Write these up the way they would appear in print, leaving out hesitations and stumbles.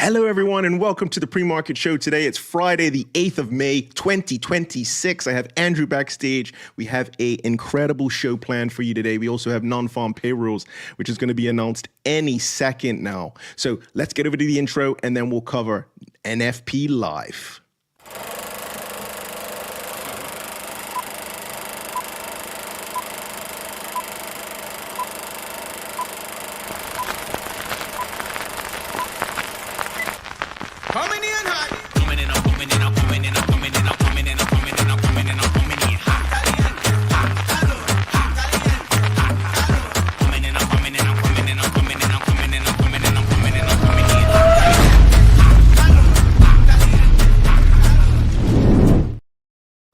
Hello, everyone, and welcome to the pre-market show today. It's Friday, the 8th of May, 2026. I have Andrew backstage. We have an incredible show planned for you today. We also have non-farm payrolls, which is going to be announced any second now. So let's get over to the intro, and then we'll cover NFP Live.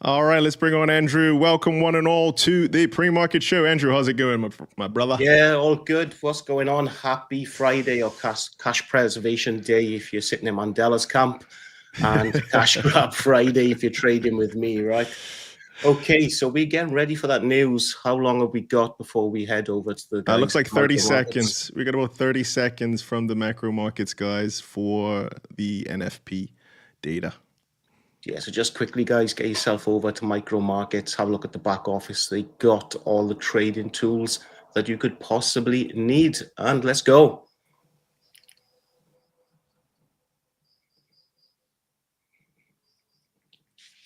All right, let's bring on Andrew. Welcome, one and all, to the pre-market show. Andrew, how's it going, my brother? Yeah, all good. What's going on? Happy Friday or cash preservation day if you're sitting in Mandela's camp, and cash grab Friday if you're trading with me, right? Okay, so we're getting ready for that news. How long have we got before we head over to the guys? Looks like 30 seconds. We got about 30 seconds from the macro markets guys for the NFP data. Yeah, so just quickly, guys, get yourself over to micro markets, have a look at the back office. They got all the trading tools that you could possibly need, and let's go.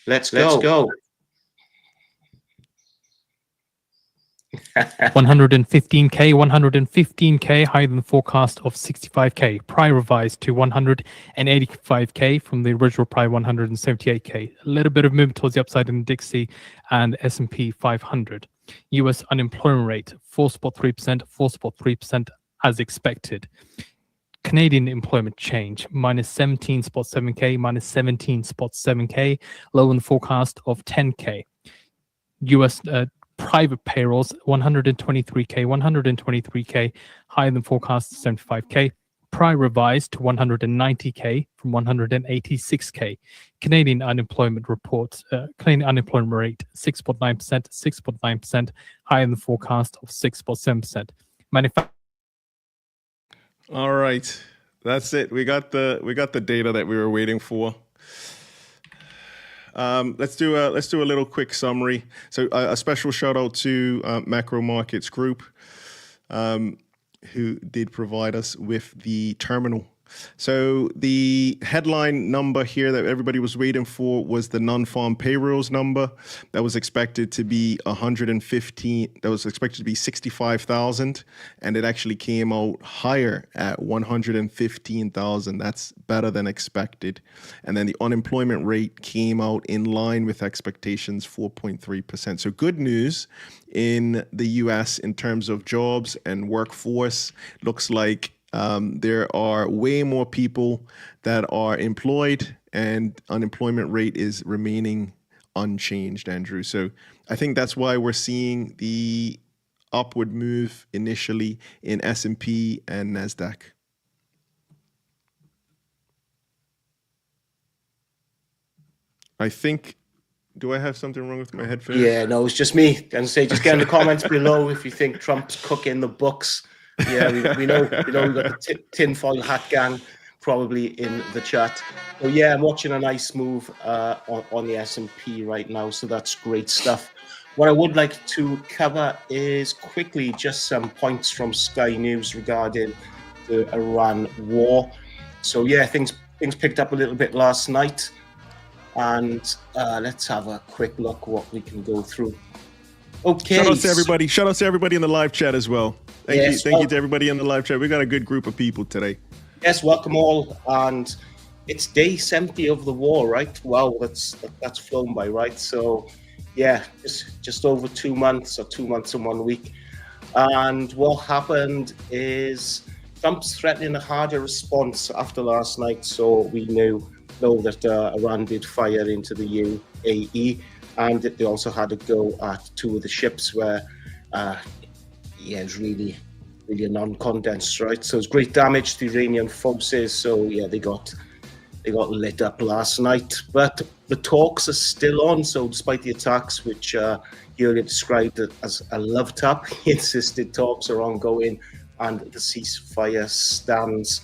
Let's go. 115K, 115K, higher than the forecast of 65K. Prior revised to 185K from the original prior 178K. A little bit of movement towards the upside in Dixie and S&P 500. US unemployment rate 4.3%, 4.3% as expected. Canadian employment change minus 17.7K, minus 17.7K, lower than the forecast of 10K. US private payrolls 123K, 123K, higher than forecast 75K. Prior revised to 190K from 186K. Canadian unemployment reports, Canadian unemployment rate 6.9%, 6.9%, higher than forecast of 6.7%. All right, that's it. We got the data that we were waiting for. Let's do a little quick summary. So a special shout out to Macro Markets Group, who did provide us with the terminal. So the headline number here that everybody was waiting for was the non-farm payrolls number that was expected to be 115. That was expected to be 65,000, and it actually came out higher at 115,000. That's better than expected. And then the unemployment rate came out in line with expectations, 4.3%. So good news in the US in terms of jobs and workforce. Looks like there are way more people that are employed, and unemployment rate is remaining unchanged, Andrew. So I think that's why we're seeing the upward move initially in S&P and NASDAQ. I think, do I have something wrong with my headphones? Yeah, no, it's just me. And say, just get in the comments below if you think Trump's cooking the books. Yeah, we know we got the tinfoil hat gang probably in the chat. So yeah, I'm watching a nice move on the S&P right now, so that's great stuff. What I would like to cover is quickly just some points from Sky News regarding the Iran war. So yeah, things picked up a little bit last night, and let's have a quick look what we can go through. Okay. Shout out to everybody. Shout out to everybody in the live chat as well. Thank you to everybody in the live chat. We got a good group of people today. Yes, welcome all. And it's day 70 of the war, right? Wow, that's flown by, right? So yeah, just over 2 months, or 2 months and 1 week. And what happened is Trump's threatening a harder response after last night. So we know that Iran did fire into the UAE, and they also had a go at 2 of the ships where it's really a non-condensed, right? So it's great damage to the Iranian forces. So yeah, they got lit up last night, but the talks are still on. So despite the attacks, which Julia described as a love tap, he insisted talks are ongoing and the ceasefire stands.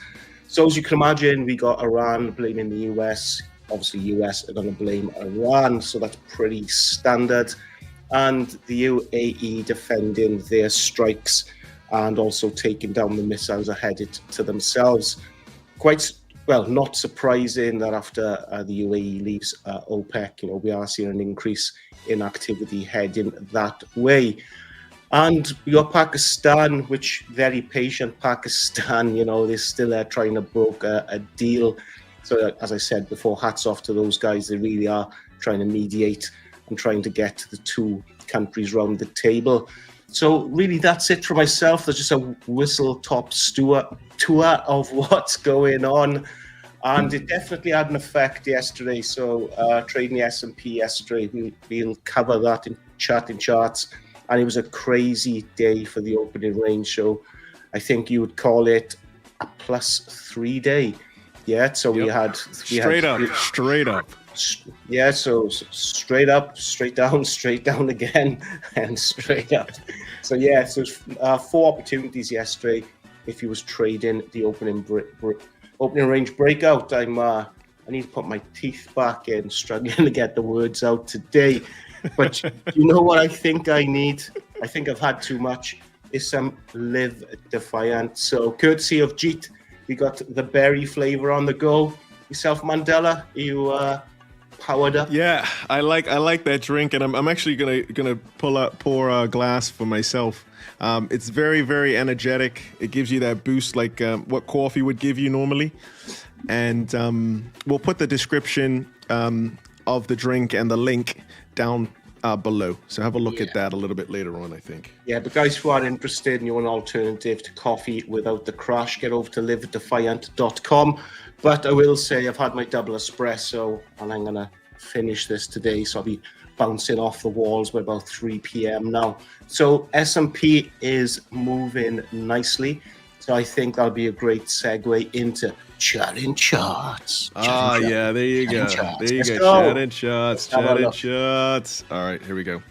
So as you can imagine, we got Iran blaming the US. Obviously, US are going to blame Iran, so that's pretty standard. And the UAE defending their strikes and also taking down the missiles that are headed to themselves. Quite, well, not surprising that after the UAE leaves OPEC, we are seeing an increase in activity heading that way. And we got Pakistan, which very patient Pakistan, they're still trying to broker a deal. So as I said before, hats off to those guys. They really are trying to mediate and trying to get the two countries round the table. So really that's it for myself. There's just a whistle-top tour of what's going on. And it definitely had an effect yesterday. So trading the S&P yesterday, we'll cover that in charts. And it was a crazy day for the opening range. So I think you would call it a +3 day. Yeah, so we had straight up. Yeah, so straight up, straight down again, and straight up. So yeah, so 4 opportunities yesterday. If you was trading the opening range breakout, I need to put my teeth back in, struggling to get the words out today. But you know what I think I need? I think I've had too much. Is some Live Defiant. So courtesy of Jeet, we got the berry flavor on the go. Yourself, Mandela, you powered up? Yeah, I like that drink, and I'm actually gonna pour a glass for myself. It's very, very energetic. It gives you that boost like what coffee would give you normally. And we'll put the description of the drink and the link down below. So have a look at that a little bit later on, I think. Yeah, but guys who are interested and you want an alternative to coffee without the crash, get over to livedefiant.com. But I will say I've had my double espresso and I'm going to finish this today. So I'll be bouncing off the walls by about 3 p.m. now. So S&P is moving nicely. So I think that'll be a great segue into chatting charts. Yeah, there you go. There you go. Chatting charts. All right, here we go.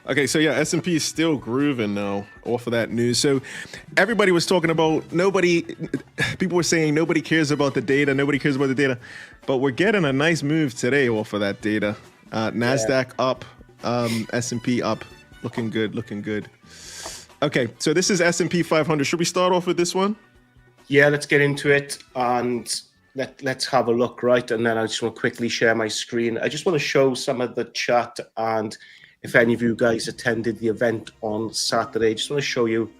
Okay, so yeah, S&P is still grooving now off of that news. So everybody was talking about people were saying nobody cares about the data, but we're getting a nice move today off of that data. NASDAQ up, S&P up, looking good. Okay, so this is S&P 500. Should we start off with this one? Yeah, let's get into it and let's have a look, right? And then I just want to quickly share my screen. I just want to show some of the chat, and if any of you guys attended the event on Saturday, I just want to show you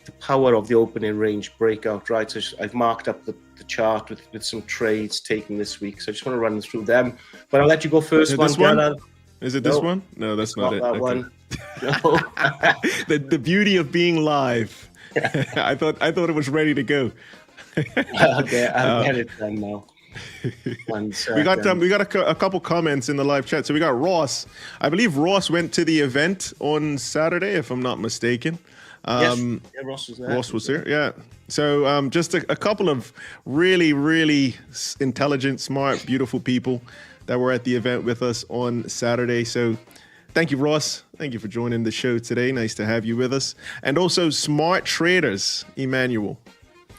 the power of the opening range breakout, right? So I've marked up the chart with some trades taken this week. So I just want to run through them. But I'll let you go first. Is it this one? No, that's not it. That one. No. the beauty of being live. I thought it was ready to go. Okay, I'll get it done now. We got a couple comments in the live chat. So we got Ross. I believe Ross went to the event on Saturday, if I'm not mistaken. Yes, Ross was there. Ross was there, yeah. So just a couple of really, really intelligent, smart, beautiful people that were at the event with us on Saturday. So thank you, Ross. Thank you for joining the show today. Nice to have you with us. And also Smart Traders, Emmanuel.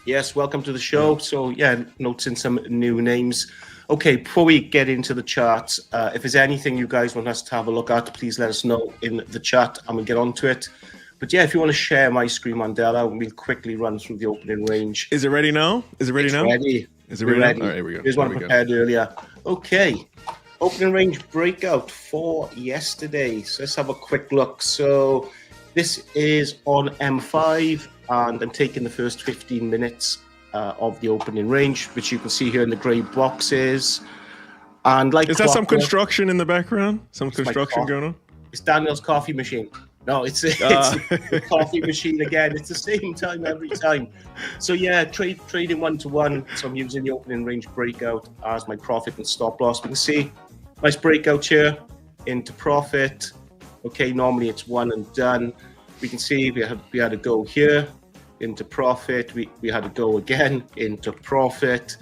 Yes, welcome to the show. So yeah, noticing some new names. Okay, before we get into the charts, if there's anything you guys want us to have a look at, please let us know in the chat and we'll get onto it. But yeah, if you want to share my screen, Mandela, we'll quickly run through the opening range. Is it ready now? Ready. Is it ready? All right, here we go. Here's one prepared earlier. Okay, opening range breakout for yesterday. So let's have a quick look. So this is on M5, and I'm taking the first 15 minutes of the opening range, which you can see here in the grey boxes. And like, is that some construction in the background? Some construction going on? It's Daniel's coffee machine. No, it's the coffee machine again. It's the same time every time. So yeah, trading 1-to-1. So I'm using the opening range breakout as my profit and stop loss. We can see nice breakout here into profit. Okay, normally it's one and done. We can see we had a go here into profit. We had a go again into profit.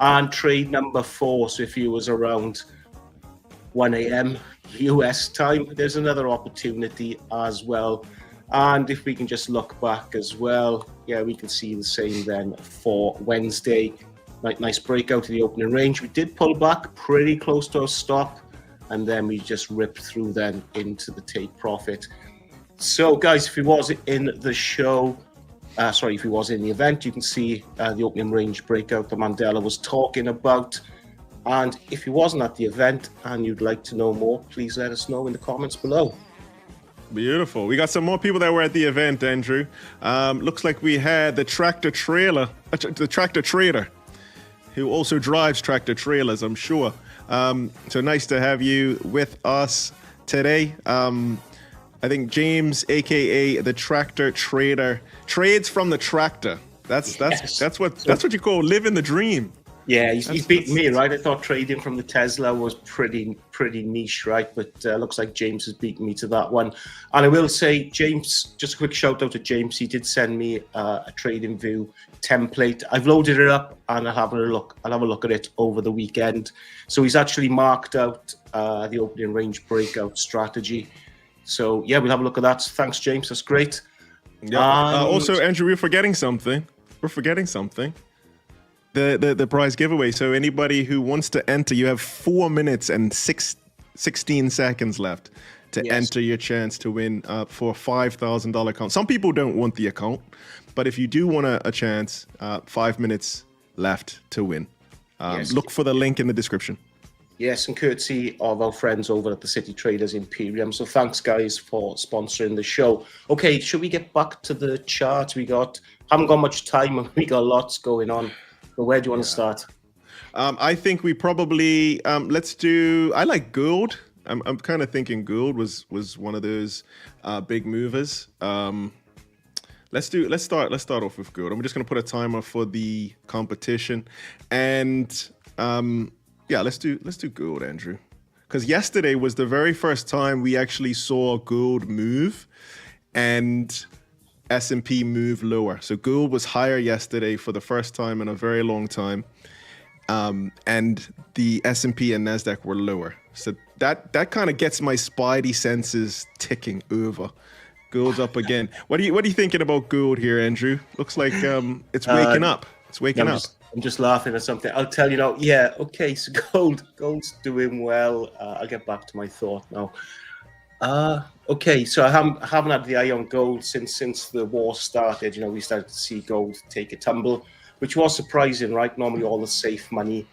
And trade number 4. So if you was around 1 a.m. US time, there's another opportunity as well. And if we can just look back as well, yeah, we can see the same then for Wednesday. Nice breakout of the opening range. We did pull back pretty close to our stop, and then we just ripped through then into the take profit. So guys, if he was in the show, if he was in the event, you can see the opening range breakout that Mandela was talking about. And if he wasn't at the event and you'd like to know more, please let us know in the comments below. Beautiful. We got some more people that were at the event, Andrew. Looks like we had the tractor trader, who also drives tractor trailers, I'm sure. So nice to have you with us today. I think James, aka the tractor trader, trades from the tractor. That's what you call living the dream. Yeah, he's beaten me, right? I thought trading from the Tesla was pretty niche, right? But looks like James has beaten me to that one. And I will say, James, just a quick shout out to James. He did send me a trading view template. I've loaded it up and I'll have a look at it over the weekend. So he's actually marked out the opening range breakout strategy. So yeah, we'll have a look at that. Thanks, James. That's great. Yeah. Also, Andrew, we're forgetting something. The prize giveaway. So anybody who wants to enter, you have 4 minutes and 16 seconds left to enter your chance to win for a $5,000 account. Some people don't want the account, but if you do want a chance, 5 minutes left to win. Look for the link in the description. Yes, and courtesy of our friends over at the City Traders Imperium. So thanks, guys, for sponsoring the show. Okay, should we get back to the chart? Haven't got much time, and we got lots going on. But where do you want to start? I think we probably I like gold. I'm kind of thinking gold was one of those big movers. Let's start off with gold. I'm just going to put a timer for the competition, and let's do gold, Andrew, because yesterday was the very first time we actually saw gold move and S&P move lower. So gold was higher yesterday for the first time in a very long time, and the S&P and Nasdaq were lower. So that kind of gets my spidey senses ticking over. Gold's up again. What are you thinking about gold here, Andrew? Looks like it's waking up. It's waking up. I'm just laughing at something. I'll tell you now. Yeah, okay. So gold's doing well. I'll get back to my thought now. Okay, so I haven't had the eye on gold since the war started. We started to see gold take a tumble, which was surprising, right? Normally all the safe money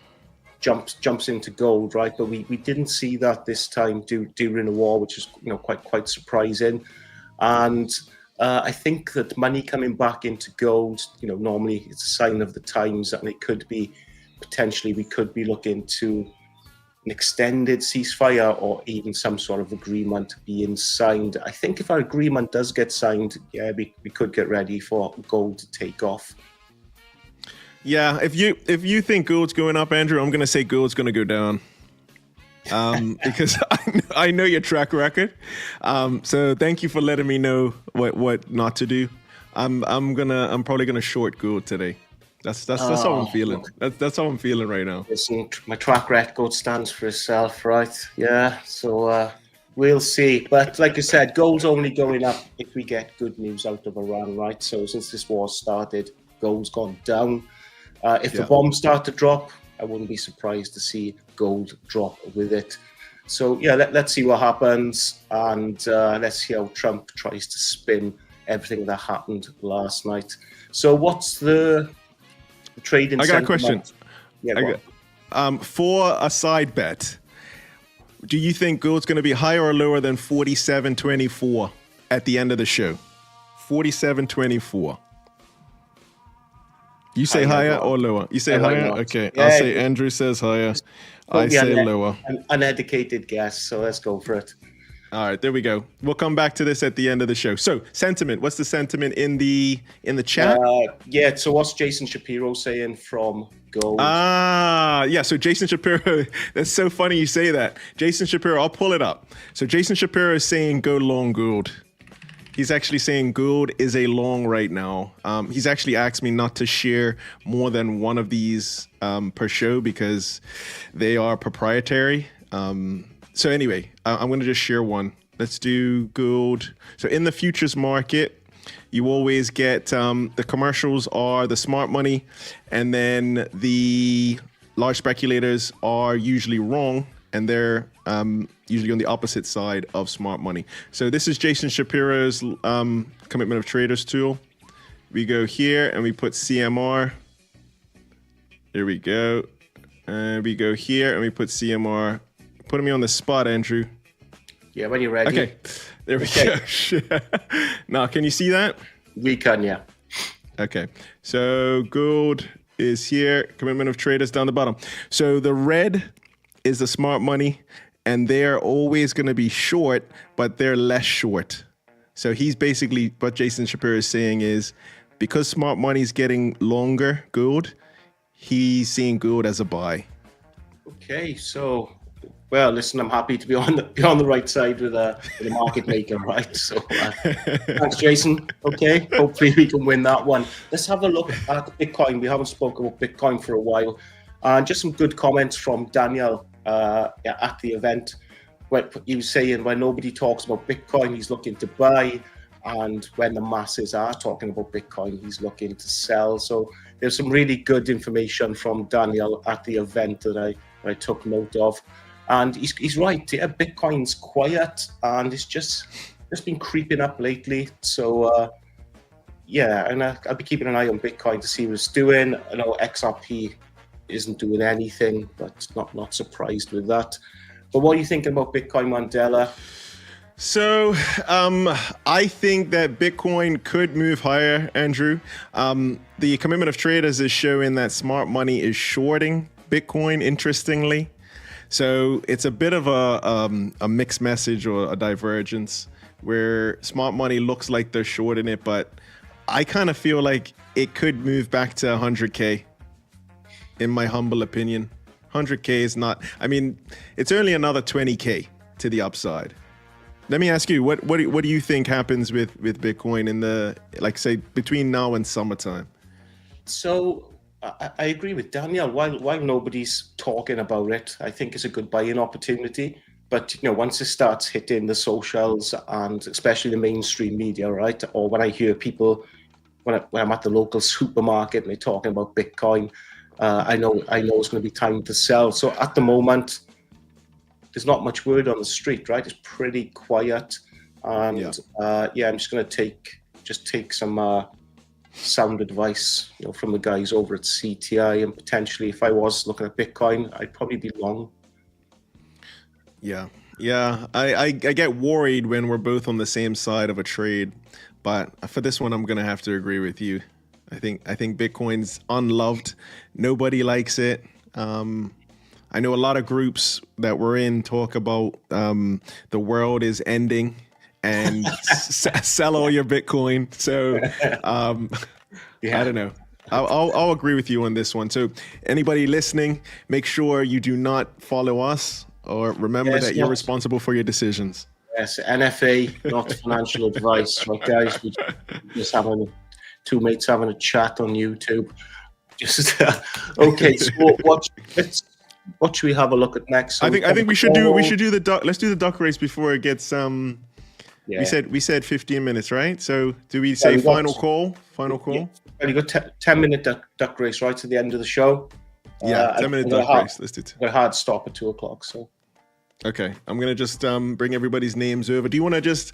jumps into gold, right? But we didn't see that this time during the war, which is quite surprising. And I think that money coming back into gold, normally it's a sign of the times, and it could be potentially we could be looking to an extended ceasefire or even some sort of agreement being signed. I think if our agreement does get signed, we could get ready for gold to take off. Yeah, if you think gold's going up, Andrew, I'm going to say gold's going to go down. Because I know your track record. So thank you for letting me know what not to do. I'm probably gonna short gold today. That's how I'm feeling. That's how I'm feeling right now. Listen, my track record stands for itself, right? Yeah. So we'll see. But like I said, gold's only going up if we get good news out of Iran, right? So since this war started, gold's gone down. If the bombs start to drop, I wouldn't be surprised to see gold drop with it. So yeah, let's see what happens, and let's see how Trump tries to spin everything that happened last night. So what's the trading? I got a question. Yeah, for a side bet, do you think gold's going to be higher or lower than 47.24 at the end of the show? 47.24. You say higher or lower? You say higher? Okay. Yeah, I'll say Andrew says higher. I say lower. An uneducated guess, so let's go for it. All right, there we go. We'll come back to this at the end of the show. So, sentiment. What's the sentiment in the chat? Yeah, so what's Jason Shapiro saying from gold? Yeah, so Jason Shapiro, that's so funny you say that. Jason Shapiro, I'll pull it up. So Jason Shapiro is saying go long gold. He's actually saying gold is a long right now. He's actually asked me not to share more than one of these per show because they are proprietary. So anyway, I'm going to just share one Let's do gold. So in the futures market, you always get the commercials are the smart money, and then the large speculators are usually wrong, and they're usually on the opposite side of smart money. So this is Jason Shapiro's commitment of traders tool. We go here and we put CMR. Here we go. And we go here and we put CMR. Putting me on the spot, Andrew. Yeah, when you're ready. Okay, there we go. Now, can you see that? We can, yeah. Okay, so gold is here. Commitment of traders down the bottom. So the red is the smart money, and they're always going to be short, but they're less short. So he's basically, what Jason Shapiro is saying is, because smart money is getting longer, gold, he's seeing gold as a buy. Okay, so, well, listen, I'm happy to be on the right side with the market maker, right? So, thanks, Jason. Okay, hopefully we can win that one. Let's have a look at Bitcoin. We haven't spoken about Bitcoin for a while. Just some good comments from Daniel at the event. Where he was saying when nobody talks about Bitcoin, he's looking to buy, and when the masses are talking about Bitcoin, he's looking to sell. So there's some really good information from Daniel at the event that I took note of. And he's right. Yeah, Bitcoin's quiet, and it's just been creeping up lately. So yeah, and I'll be keeping an eye on Bitcoin to see what it's doing. I know XRP isn't doing anything, but not surprised with that. But what are you thinking about Bitcoin, Mandela? So I think that Bitcoin could move higher, Andrew. The commitment of traders is showing that smart money is shorting Bitcoin, interestingly. So it's a bit of a mixed message or a divergence where smart money looks like they're shorting it, but I kind of feel like it could move back to 100K, in my humble opinion. 100K is not, I mean, it's only another 20K to the upside. Let me ask you, what do you think happens with Bitcoin in the, like, say, between now and summertime? So I agree with Daniel. While nobody's talking about it, I think it's a good buying opportunity. But once it starts hitting the socials and especially the mainstream media, right? Or when I hear people when I'm at the local supermarket and they're talking about Bitcoin, I know it's going to be time to sell. So at the moment, there's not much word on the street, right? It's pretty quiet, and I'm just going to take some sound advice, from the guys over at CTI, and potentially, if I was looking at Bitcoin, I'd probably be long. Yeah. I get worried when we're both on the same side of a trade, but for this one, I'm going to have to agree with you. I think Bitcoin's unloved. Nobody likes it. I know a lot of groups that we're in talk about the world is ending and sell all your Bitcoin. So I don't know. I'll agree with you on this one. So anybody listening, make sure you do not follow us, or remember that you're responsible for your decisions. Yes, NFA, not financial advice, right, guys? We just having two mates having a chat on YouTube. Just okay. So what should we have a look at next? So I think we should do the duck. Let's do the duck race before it gets We said 15 minutes, right? So do we say final call? Final call. Yeah. You got 10-minute duck race right to the end of the show. Yeah, 10-minute duck race. Let's do it. Got a hard stop at 2:00. So. Okay, I'm gonna just bring everybody's names over. Do you want to just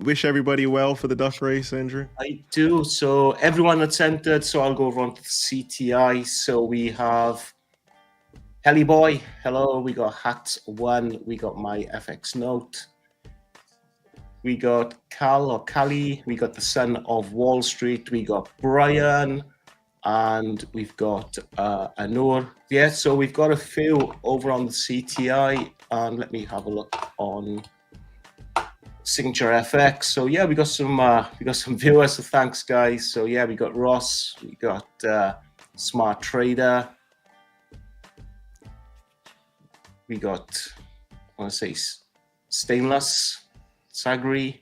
wish everybody well for the duck race, Andrew? I do. So everyone that's entered. So I'll go over on to the CTI. So we have Helly Boy. Hello. We got Hat1. We got My FX Note. We got Cal or Callie. We got the Son of Wall Street. We got Brian. And we've got Anur. Yeah, so we've got a few over on the CTI. And let me have a look on Signature FX. So yeah, we got some viewers. So thanks, guys. So yeah, we got Ross. We got Smart Trader. We got, I want to say, Stainless, Sagri.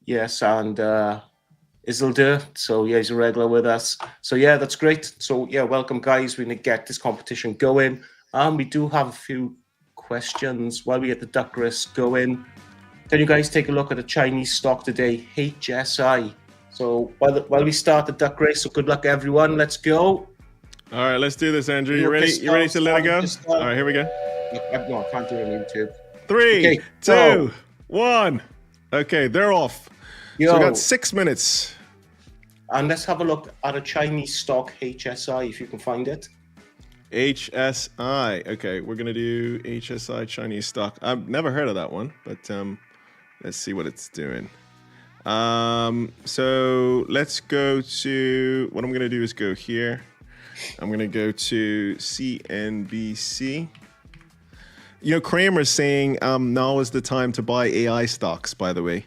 Yes, and Isildur. So yeah, he's a regular with us. So yeah, that's great. So yeah, welcome, guys. We're gonna get this competition going. We do have a few questions while we get the duck race going. can you guys take a look at the Chinese stock today, HSI? So while we start the duck race, so good luck everyone. Let's go. All right, let's do this, Andrew. You ready? You ready to let it go? All right, here we go. No, I can't do it on YouTube. 3, 2, 1. Okay, they're off. So we got 6 minutes. And let's have a look at a Chinese stock, HSI, if you can find it. HSI. Okay, we're gonna do HSI Chinese stock. I've never heard of that one, but let's see what it's doing. So let's go to, what I'm gonna do is go here. I'm gonna go to CNBC. You know, Cramer's saying now is the time to buy AI stocks, by the way.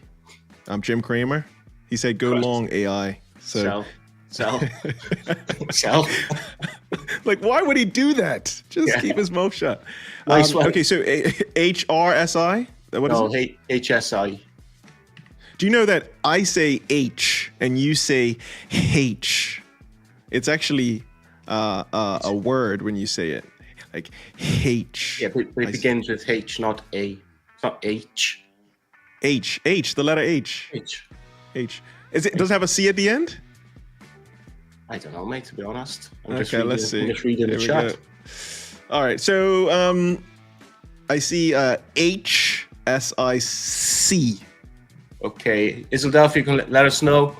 Jim Cramer. He said go long AI. So sell. Like, why would he do that? Just keep his mouth shut. Nice one. Okay, so HRSI? What is it? HSI. Do you know that I say H and you say H? It's actually a word when you say it. Like H. Yeah, but it begins with H, not A. It's not H. H, the letter H. H. Does it have a C at the end? I don't know, mate, to be honest. Let's see. I'm just reading the chat. All right, so I see HSIC. Okay, Isildur, if you can let us know,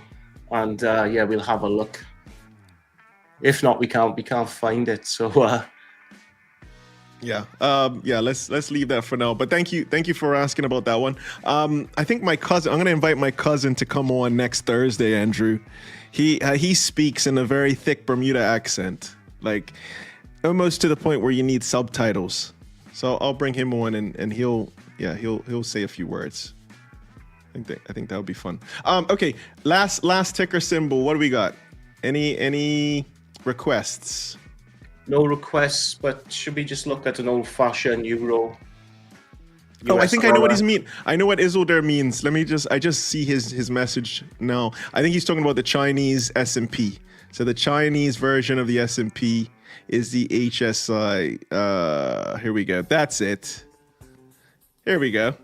and yeah, we'll have a look. If not, we can't find it. So yeah, let's leave that for now. But thank you for asking about that one. I think my cousin, I'm gonna invite my cousin to come on next Thursday, Andrew. He speaks in a very thick Bermuda accent, like almost to the point where you need subtitles. So I'll bring him on and he'll say a few words. I think that would be fun. Okay, last ticker symbol. What do we got? Any requests? No requests, but should we just look at an old-fashioned euro? Oh, I think I know what he's mean. I know what Isildur means. I just see his message now. I think he's talking about the Chinese S&P. So the Chinese version of the S&P is the HSI. Here we go. That's it. Here we go.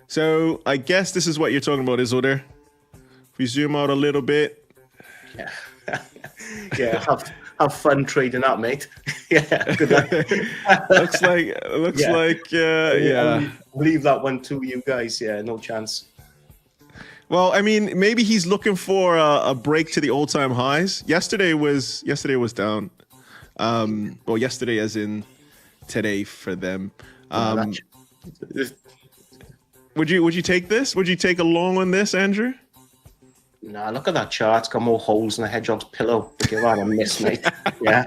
So I guess this is what you're talking about, Isildur. If we zoom out a little bit. Yeah. Yeah, have fun trading up, mate. Yeah, good luck. looks like yeah. I'll leave that one to you guys. Yeah, no chance. Well, I mean, maybe he's looking for a break to the all-time highs. Yesterday was down. Well, yesterday as in today for them. Would you take this? Would you take a long on this, Andrew? Nah, look at that chart. It's got more holes than a hedgehog's pillow. Give that a miss, mate. Yeah.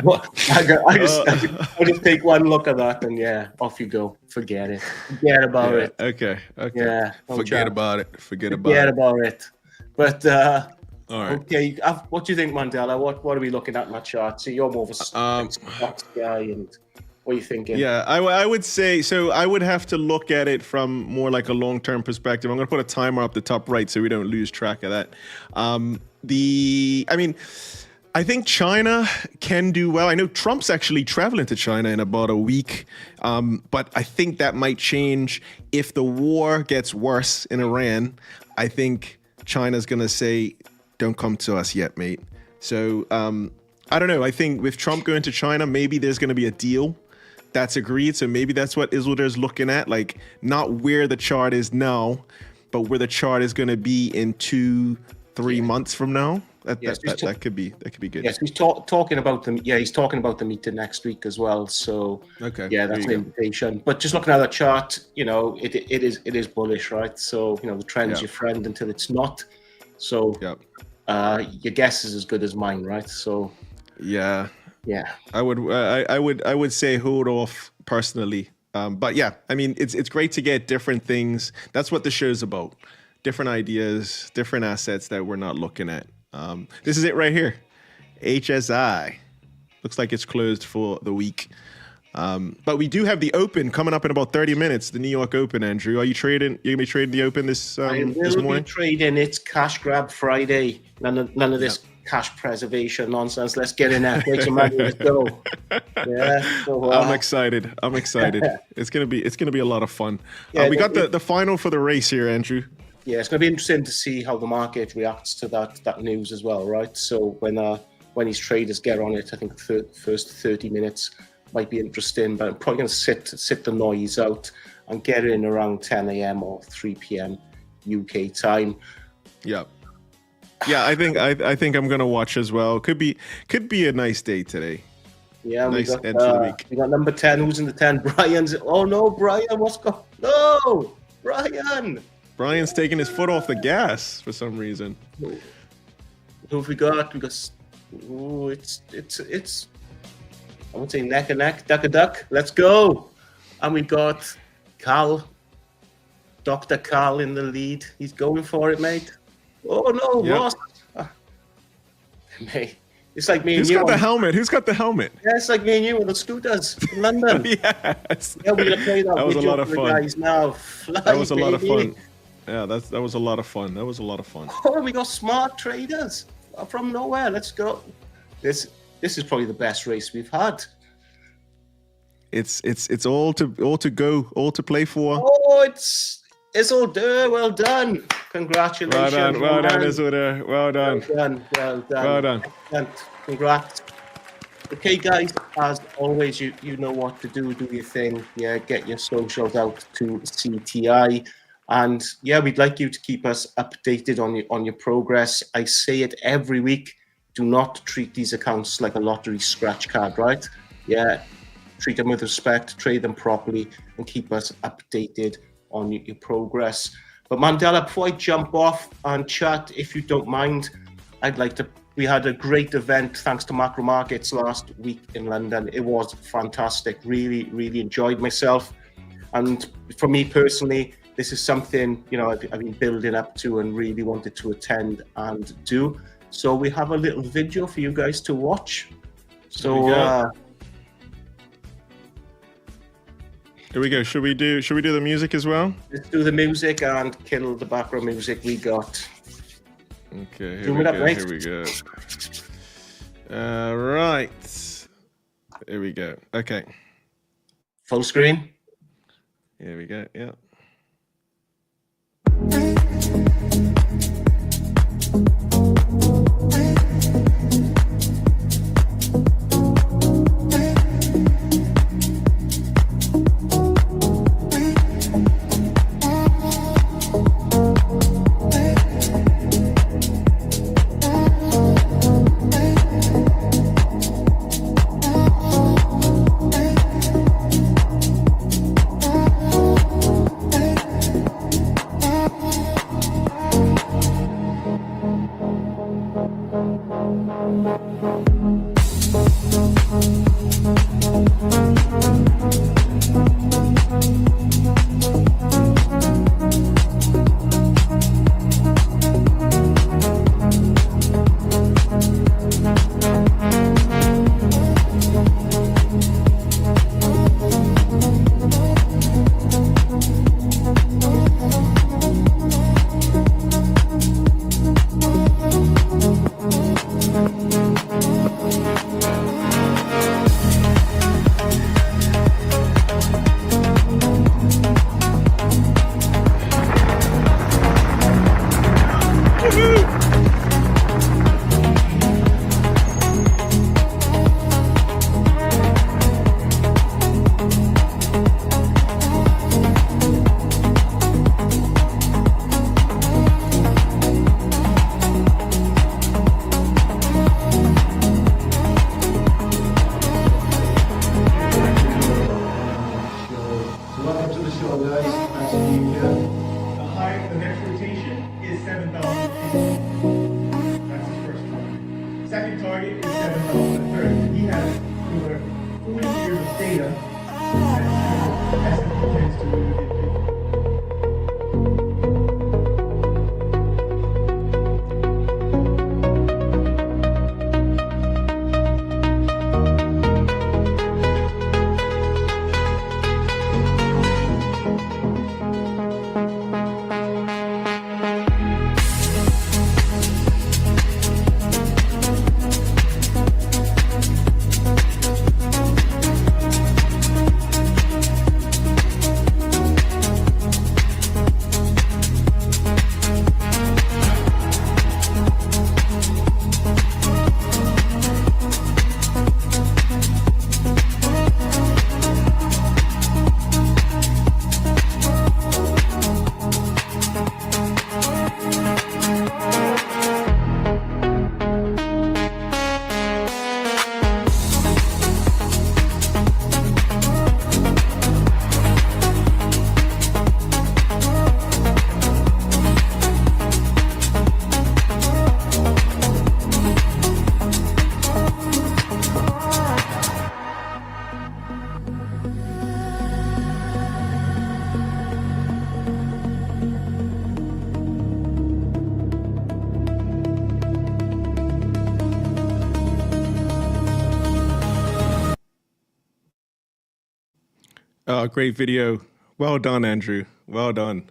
What? I just take one look at that and yeah, off you go. Forget it. Forget about it. Okay. Yeah. Forget about it. Forget about it. But all right. Okay. What do you think, Mandela? What are we looking at in that chart? So you're more of a stocks guy, and what are you thinking? Yeah, I would say so. I would have to look at it from more like a long-term perspective. I'm going to put a timer up the top right so we don't lose track of that. I think China can do well. I know Trump's actually traveling to China in about a week, but I think that might change if the war gets worse in Iran. I think China's going to say, "Don't come to us yet, mate." So I don't know. I think with Trump going to China, maybe there's going to be a deal that's agreed. So maybe that's what Isildur's looking at, like not where the chart is now, but where the chart is going to be in 2-3 months from now. That could be good. Yes, he's talking about them. Yeah, he's talking about the meeting next week as well. So okay, yeah, that's an invitation. But just looking at that chart, you know, it is bullish, right? So you know, the trend's your friend until it's not. So your guess is as good as mine, right? So yeah. I would say hold off personally. But yeah, I mean, it's great to get different things. That's what the show's about. Different ideas, different assets that we're not looking at. This is it right here. HSI. Looks like it's closed for the week. But we do have the Open coming up in about 30 minutes, the New York Open, Andrew. Are you trading? You're going to be trading the Open this morning? I will be trading. It's cash grab Friday. None of this cash preservation nonsense. Let's get in there, make some money, let's go. Yeah, so, I'm excited. It's gonna be a lot of fun. Yeah, we got the final for the race here, Andrew. Yeah, it's going to be interesting to see how the market reacts to that news as well, right? So when these traders get on it, I think the first 30 minutes might be interesting, but I'm probably going to sit the noise out and get in around 10 a.m. or 3 p.m. UK time. Yeah, I think I'm gonna watch as well. Could be a nice day today. Yeah, nice end to the week. We got number 10. Who's in the 10? Brian's. Oh no, Brian, what's going? No, Brian. Brian's taking his foot off the gas for some reason. Who have we got? Oh, it's. I would say neck and neck, duck a duck. Let's go. And we've got Carl, Dr. Carl in the lead. He's going for it, mate. Oh no, Yep. Ross. Mate, it's like me and Who's you. got the helmet? Who's got the helmet? Yeah, it's like me and you on the scooters in London. Yes. Yeah, we're gonna play that. That was a video lot of for the fun. guys now. Fly, That was a lot of baby. fun. Yeah, that was a lot of fun. That was a lot of fun. Oh, we got smart traders from nowhere. Let's go. This is probably the best race we've had. It's all to go, all to play for. Oh, it's all there. Well done. Congratulations. Well done, man. Isoda. Well done. Well done. Well done. Excellent. Congrats. Okay, guys, as always, you know what to do. Do your thing. Yeah, get your socials out to CTI. And yeah, we'd like you to keep us updated on your progress. I say it every week. Do not treat these accounts like a lottery scratch card, right? Yeah, treat them with respect, trade them properly, and keep us updated on your progress. But Mandela, before I jump off and chat, if you don't mind, we had a great event thanks to Macro Markets last week in London. It was fantastic. Really, really enjoyed myself. And for me personally, this is something, I've been building up to and really wanted to attend and do. So we have a little video for you guys to watch. So Here we go. Should we do the music as well? let's do the music and kill the background music we got. Okay, Zoom it up, mate. Here we go. Right. Here we go. Okay. Full screen. Here we go. Yeah. Oh, great video. Well done, Andrew. Well done.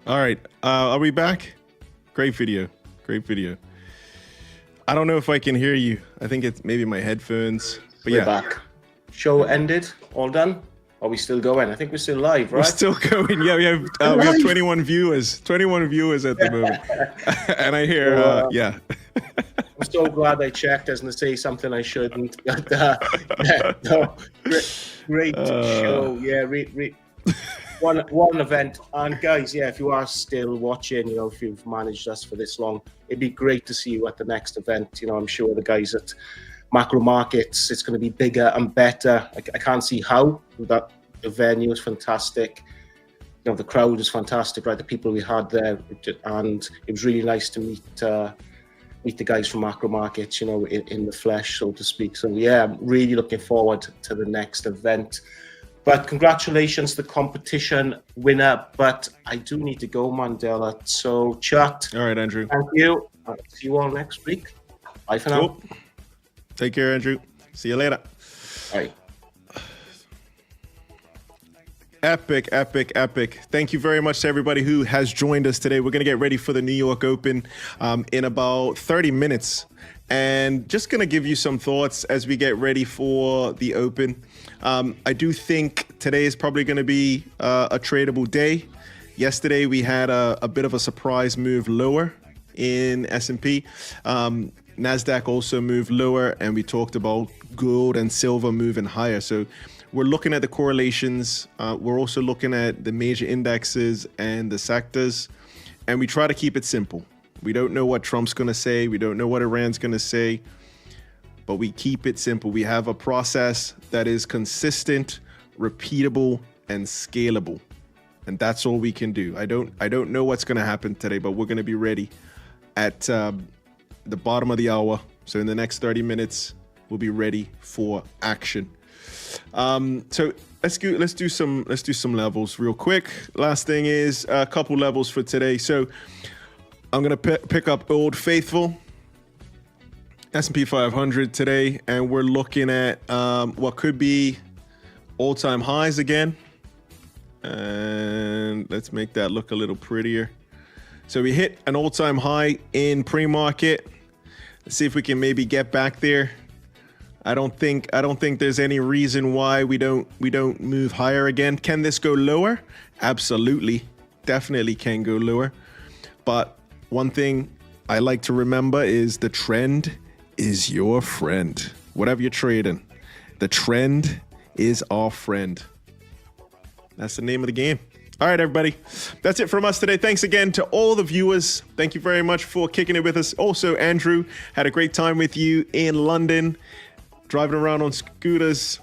All right. Are we back? Great video. Great video. I don't know if I can hear you. I think it's maybe my headphones. But We're yeah. back. Show ended. All done. Are we still going? I think we're still live, right? We're still going. Yeah, we have 21 viewers. 21 viewers at the moment. And I hear, yeah. I'm so glad I checked. I was going to say something I shouldn't. But, yeah, no, great show. Yeah, one event. And guys, yeah, if you are still watching, you know, if you've managed us for this long, it'd be great to see you at the next event. You know, I'm sure the guys at Macro Markets, it's going to be bigger and better. I can't see how. That the venue is fantastic. You know, the crowd is fantastic, right? The people we had there, and it was really nice to meet the guys from Macro Markets, you know, in the flesh, so to speak. So yeah, I'm really looking forward to the next event. But congratulations to the competition winner. But I do need to go, Mandela. So chat. All right, Andrew. Thank you. I'll see you all next week. Bye for now. Cool. Take care, Andrew. See you later. Bye. Epic, epic, epic. Thank you very much to everybody who has joined us today. We're going to get ready for the New York Open in about 30 minutes. And just going to give you some thoughts as we get ready for the Open. I do think today is probably going to be a tradable day. Yesterday, we had a bit of a surprise move lower in S&P. NASDAQ also moved lower, and we talked about gold and silver moving higher. So we're looking at the correlations. We're also looking at the major indexes and the sectors, and we try to keep it simple. We don't know what Trump's going to say. We don't know what Iran's going to say, but we keep it simple. We have a process that is consistent, repeatable, and scalable. And that's all we can do. I don't know what's going to happen today, but we're going to be ready at the bottom of the hour. So in the next 30 minutes, we'll be ready for action. So let's do some levels real quick. Last thing is a couple levels for today. So I'm gonna pick up Old Faithful, S&P 500 today, and we're looking at what could be all-time highs again. And let's make that look a little prettier. So we hit an all-time high in pre-market. Let's see if we can maybe get back there. I don't think there's any reason why we don't move higher again. Can this go lower? Absolutely. Definitely can go lower. But one thing I like to remember is the trend is your friend. Whatever you're trading, the trend is our friend. That's the name of the game. All right, everybody. That's it from us today. Thanks again to all the viewers. Thank you very much for kicking it with us. Also, Andrew, had a great time with you in London, driving around on scooters,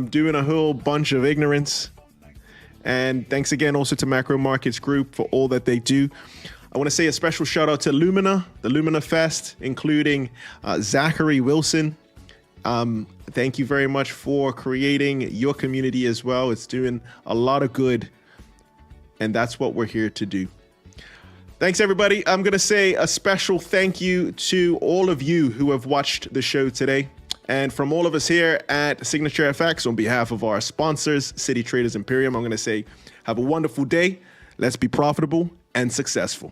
doing a whole bunch of ignorance. And thanks again also to Macro Markets Group for all that they do. I want to say a special shout out to Lumina, the Lumina Fest, including Zachary Wilson. Thank you very much for creating your community as well. It's doing a lot of good, and that's what we're here to do. Thanks, everybody. I'm going to say a special thank you to all of you who have watched the show today. And from all of us here at Signature FX, on behalf of our sponsors, City Traders Imperium, I'm going to say have a wonderful day. Let's be profitable and successful.